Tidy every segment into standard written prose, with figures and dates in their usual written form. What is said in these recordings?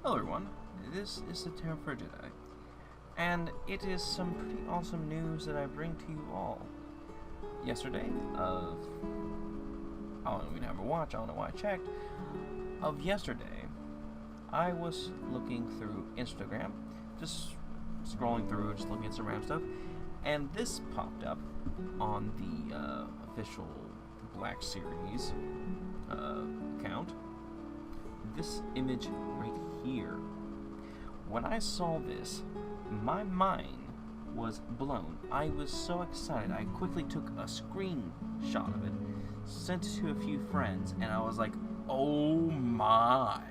Hello everyone, this is the Terror for Jedi, and it is some pretty awesome news that I bring to you all. Yesterday, I don't know, we didn't have a watch, I don't know why I checked, of yesterday, I was looking through Instagram, just scrolling through, just looking at some random stuff, and this popped up on the official Black Series account. This image right here. When I saw this, my mind was blown. I was so excited. I quickly took a screenshot of it, sent it to a few friends, and I was like, oh my.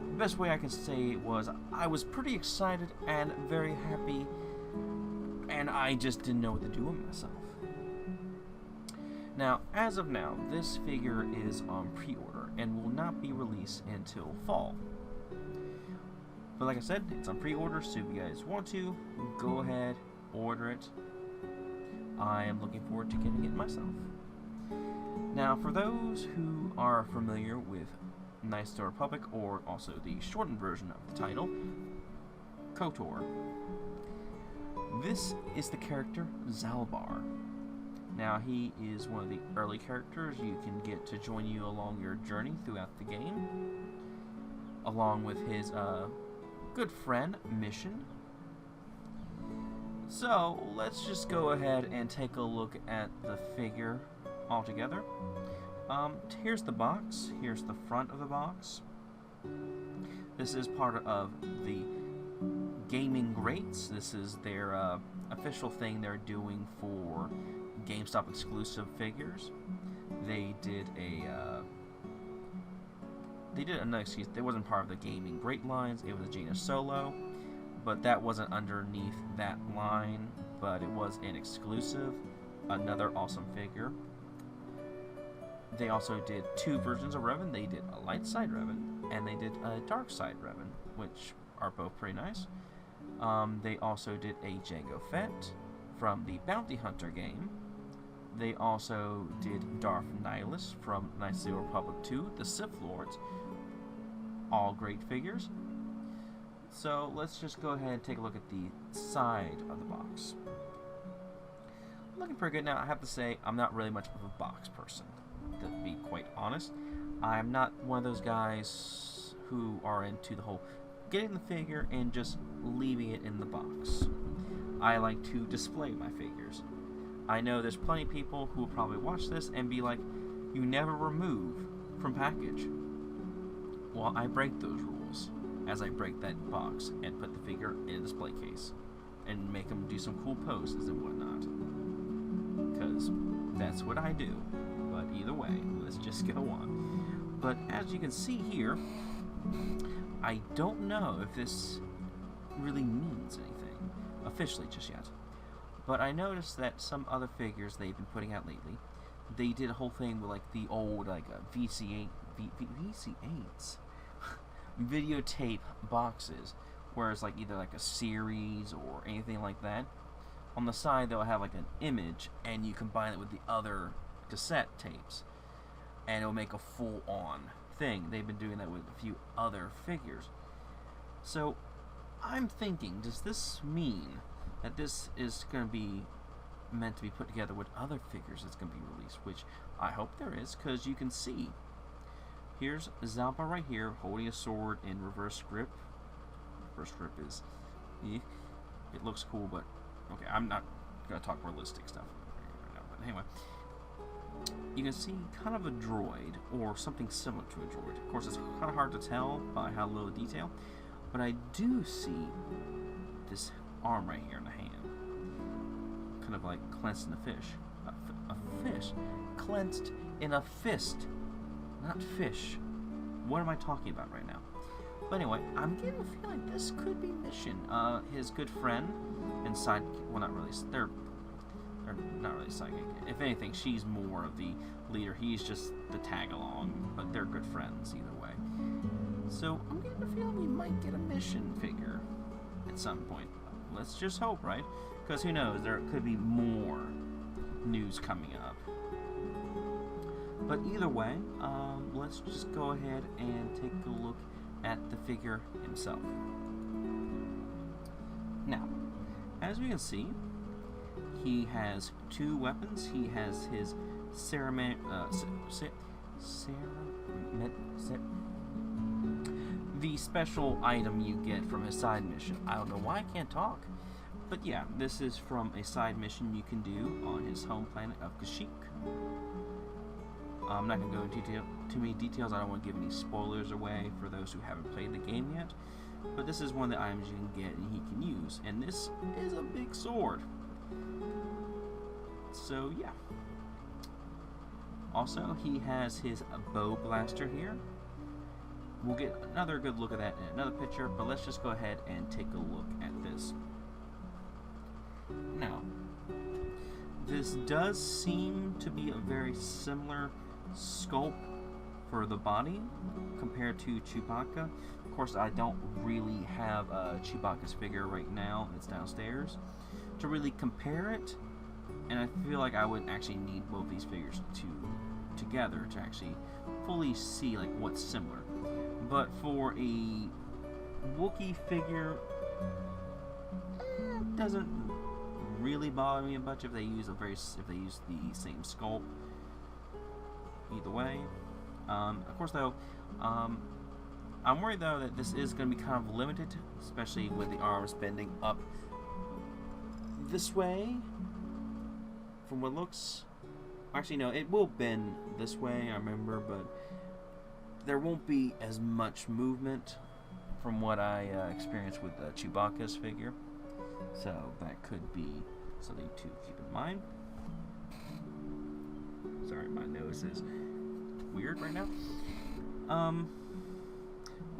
The best way I can say it was I was pretty excited and very happy, and I just didn't know what to do with myself. Now, as of now, this figure is on pre-order and will not be released until fall. But like I said, it's on pre-order, so if you guys want to, go ahead, order it. I am looking forward to getting it myself. Now, for those who are familiar with Knights of the Republic, or also the shortened version of the title, KOTOR, this is the character Zaalbar. Now, he is one of the early characters you can get to join you along your journey throughout the game, along with his good friend, Mission. So, let's just go ahead and take a look at the figure altogether. Here's the box. Here's the front of the box. This is part of the Gaming Greats. This is their official thing they're doing for GameStop exclusive figures. They did no, excuse, it wasn't part of the Gaming Great lines, it was a Jaina Solo, but that wasn't underneath that line, but it was an exclusive, another awesome figure. They also did two versions of Revan. They did a light side Revan, and they did a dark side Revan, which are both pretty nice. They also did a Jango Fett from the Bounty Hunter game. They also did Darth Nihilus from Knights of the Republic 2, the Sith Lords. All great figures. So let's just go ahead and take a look at the side of the box. Looking pretty good. Now, I have to say, I'm not really much of a box person, to be quite honest. I'm not one of those guys who are into the whole getting the figure and just leaving it in the box. I like to display my figures. I know there's plenty of people who will probably watch this and be like, you never remove from package. Well, I break those rules as I break that box and put the figure in a display case and make them do some cool poses and whatnot. Because that's what I do. But either way, let's just go on. But as you can see here, I don't know if this really means anything officially just yet. But I noticed that some other figures they've been putting out lately, they did a whole thing with like the old VCAs, videotape boxes, where it's like either like a series or anything like that. On the side they'll have like an image, and you combine it with the other cassette tapes, and it'll make a full-on thing. They've been doing that with a few other figures. So I'm thinking, does this mean that this is going to be meant to be put together with other figures that's going to be released, which I hope there is, because you can see here's Zaalbar right here holding a sword in reverse grip. Reverse grip is, it looks cool, but okay, I'm not going to talk realistic stuff right now, but anyway, you can see kind of a droid or something similar to a droid. Of course, it's kind of hard to tell by how little detail, but I do see this arm right here in the hand, kind of like clenched in a fish. A fish clenched in a fist, not fish. What am I talking about right now? But anyway, I'm getting a feeling this could be Mission. His good friend and side, well, not really. They're not really sidekick. If anything, she's more of the leader. He's just the tag along, but they're good friends either way. So I'm getting a feeling we might get a Mission figure at some point. Let's just hope, right? Because who knows, there could be more news coming up. But either way, let's just go ahead and take a look at the figure himself. Now, as we can see, he has two weapons. He has his the special item you get from his side mission. I don't know why I can't talk, but yeah, this is from a side mission you can do on his home planet of Kashyyyk. I'm not going to go into too many details. I don't want to give any spoilers away for those who haven't played the game yet. But this is one of the items you can get and he can use. And this is a big sword. So, yeah. Also, he has his bow blaster here. We'll get another good look at that in another picture, but let's just go ahead and take a look at this. Now, this does seem to be a very similar sculpt for the body compared to Chewbacca. Of course, I don't really have Chewbacca's figure right now. It's downstairs to really compare it, and I feel like I would actually need both these figures together to actually fully see like what's similar. But for a Wookiee figure, it doesn't really bother me much if they use the same sculpt. Either way, of course though, I'm worried though that this is going to be kind of limited, especially with the arms bending up this way. From what looks, actually no, it will bend this way. I remember, but there won't be as much movement from what I experienced with Chewbacca's figure. So that could be something to keep in mind. Sorry, my nose is weird right now.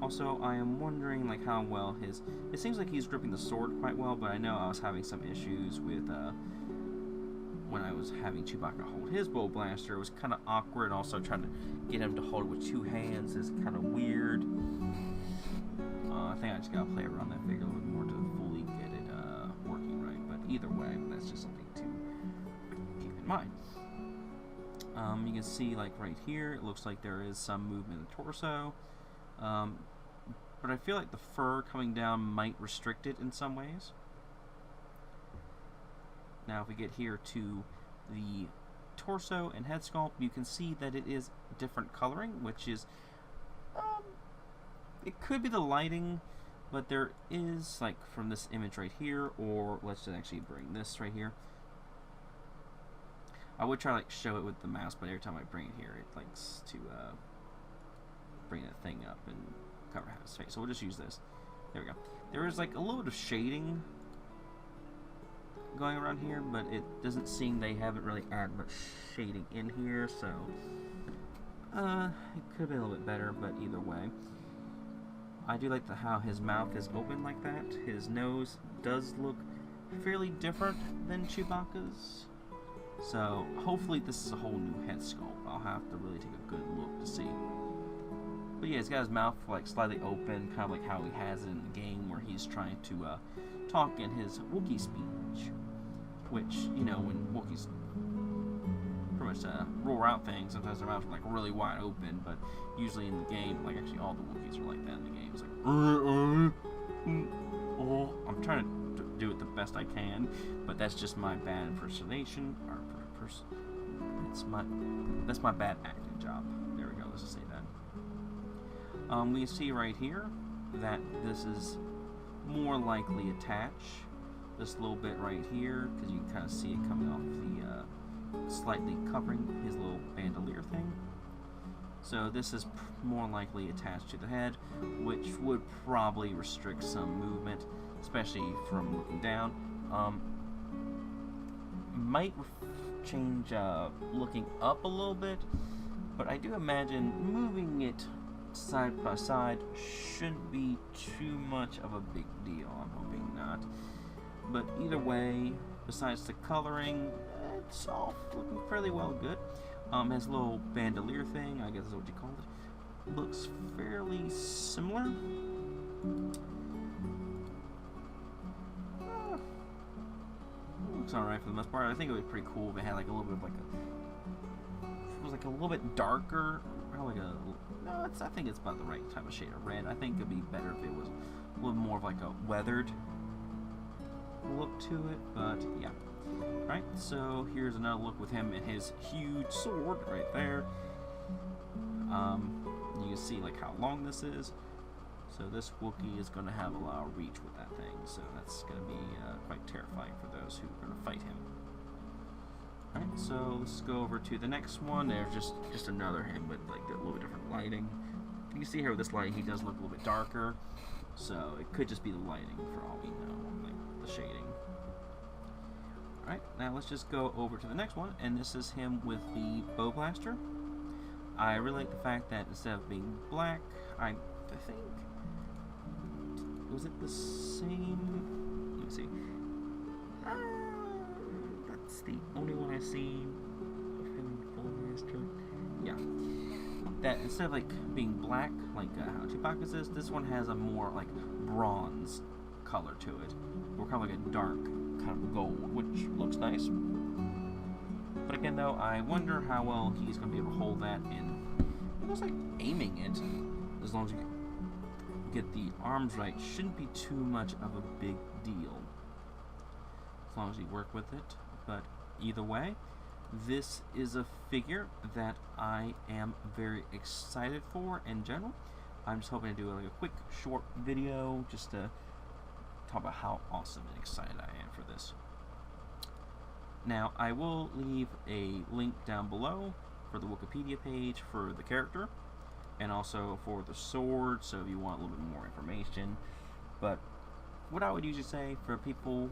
Also, I am wondering like how well it seems like he's gripping the sword quite well, but I know I was having some issues with when I was having Chewbacca hold his bow blaster. It was kind of awkward. Also, trying to get him to hold it with two hands is kind of weird. I think I just gotta play around that figure a little bit more to fully get it working right. But either way, that's just something to keep in mind. You can see like right here, it looks like there is some movement in the torso. But I feel like the fur coming down might restrict it in some ways. Now if we get here to the torso and head sculpt, you can see that it is different coloring, which is, it could be the lighting, but there is, like from this image right here, or let's just actually bring this right here. I would try like show it with the mouse, but every time I bring it here, it likes to bring that thing up and cover his face. So we'll just use this. There we go. There is like a little bit of shading going around here, but it doesn't seem they haven't really added much shading in here, so it could have been a little bit better, but either way. I do like how his mouth is open like that. His nose does look fairly different than Chewbacca's. So hopefully this is a whole new head sculpt. I'll have to really take a good look to see. But yeah, he's got his mouth like slightly open, kind of like how he has it in the game where he's trying to talk in his Wookiee speech. Which, you know, when Wookiees pretty much roar out things, sometimes their mouths are like really wide open, but usually in the game, like actually all the Wookiees are like that in the game. It's like, I'm trying to do it the best I can, but that's just my bad impersonation, or that's my bad acting job. There we go, let's just say that. We see right here that this is more likely attached. This little bit right here, because you can kind of see it coming off the slightly covering his little bandolier thing. So this is more likely attached to the head, which would probably restrict some movement, especially from looking down. Might change looking up a little bit, but I do imagine moving it side by side shouldn't be too much of a big deal. I'm hoping not. But either way, besides the coloring, it's all looking fairly well good. His little bandolier thing, I guess is what you call it, looks fairly similar. Looks alright for the most part. I think it would be pretty cool if it had like a little bit of like it was like a little bit darker kind of like a, no, I think it's about the right type of shade of red. I think it'd be better if it was a little more of like a weathered look to it, but yeah. Alright, so here's another look with him and his huge sword right there. You can see like how long this is. So this Wookiee is going to have a lot of reach with that thing, so that's going to be quite terrifying for those who are going to fight him. Alright, so let's go over to the next one. There's just another him with like a little bit different lighting. You can see here with this light, he does look a little bit darker, so it could just be the lighting for all we know, like the shading. Alright, now let's just go over to the next one, and this is him with the bow blaster. I really like the fact that instead of being black, I think, was it the same? Let me see. That's the only one I've seen of him full blaster. Yeah. That instead of like being black, like how Chewbacca's is, this one has a more like bronze color to it, or kind of like a dark kind of gold, which looks nice. But again, though, I wonder how well he's going to be able to hold that in. Almost like aiming it, as long as you get the arms right, shouldn't be too much of a big deal, as long as you work with it. But either way, this is a figure that I am very excited for in general. I'm just hoping to do like a quick short video just to talk about how awesome and excited I am for this. Now, I will leave a link down below for the Wikipedia page for the character, and also for the sword, so if you want a little bit more information. But what I would usually say for people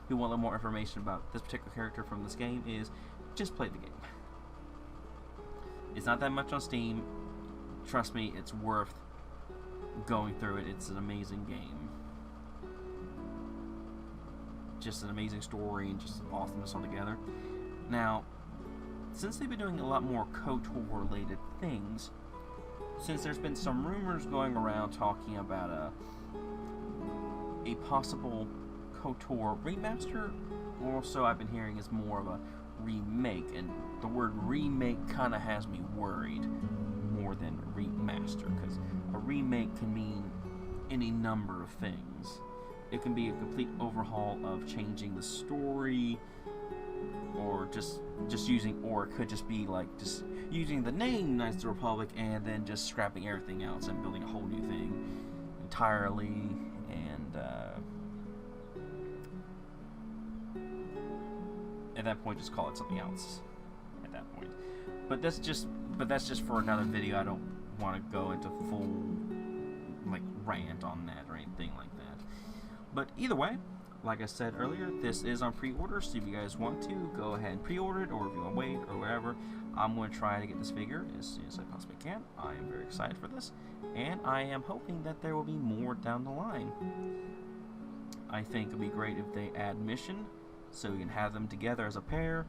who want a little more information about this particular character from this game is just play the game. It's not that much on Steam. Trust me, it's worth going through it. It's an amazing game. Just an amazing story and just awesomeness altogether. Now, since they've been doing a lot more KOTOR related things, since there's been some rumors going around talking about a possible KOTOR remaster, also I've been hearing is more of a remake, and the word remake kind of has me worried more than remaster, because a remake can mean any number of things. It can be a complete overhaul of changing the story, or just using, or it could just be like just using the name Knights of the Republic and then just scrapping everything else and building a whole new thing entirely, and at that point just call it something else at that point. But that's just for another video. I don't want to go into full like rant on that or anything like that. But either way, like I said earlier, this is on pre-order, so if you guys want to, go ahead and pre-order it, or if you want to wait, or whatever. I'm going to try to get this figure as soon as I possibly can. I am very excited for this, and I am hoping that there will be more down the line. I think it would be great if they add Mission, so we can have them together as a pair.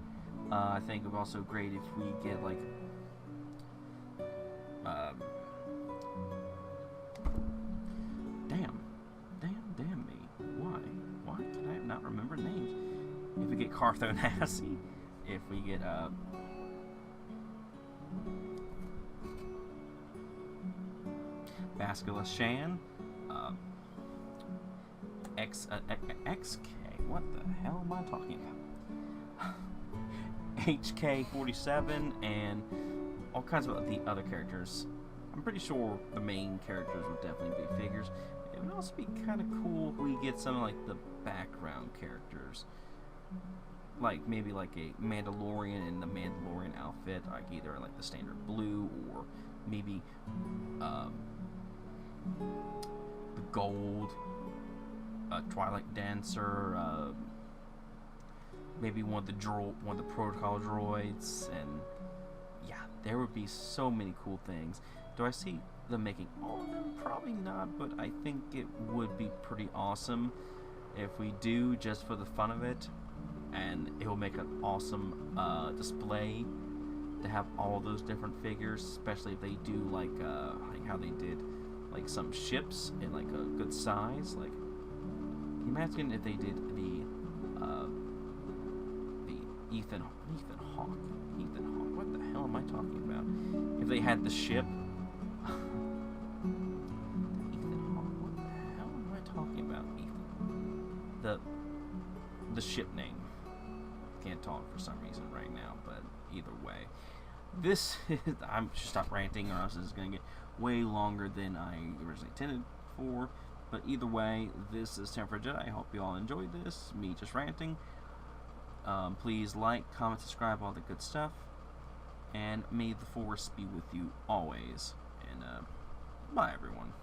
I think it would be also great if we get, like, damn me. Why can I not remember names? If we get Cartho Nassi, if we get Basculus Shan, XK, what the hell am I talking about? HK47, and all kinds of the other characters. I'm pretty sure the main characters would definitely be figures. It would also be kind of cool if we get some of like the background characters, like maybe like a Mandalorian in the Mandalorian outfit, like either like the standard blue, or maybe the gold Twilight Dancer, maybe one of the protocol droids, and yeah, there would be so many cool things. Do I see them making all of them? Probably not, but I think it would be pretty awesome if we do, just for the fun of it, and it will make an awesome display to have all those different figures, especially if they do like how they did like some ships in like a good size. Like, can you imagine if they did the Ethan Hawke, what the hell am I talking about? if they had the ship. Ethan Hawke, what the hell am I talking about, Ethan? The ship name. Can't talk for some reason right now, but either way. This is, I'm should stop ranting or else this is going to get way longer than I originally intended for. But either way, this is Tim for Jedi. I hope you all enjoyed this, me just ranting. Please like, comment, subscribe, all the good stuff. And may the Force be with you always. And bye everyone.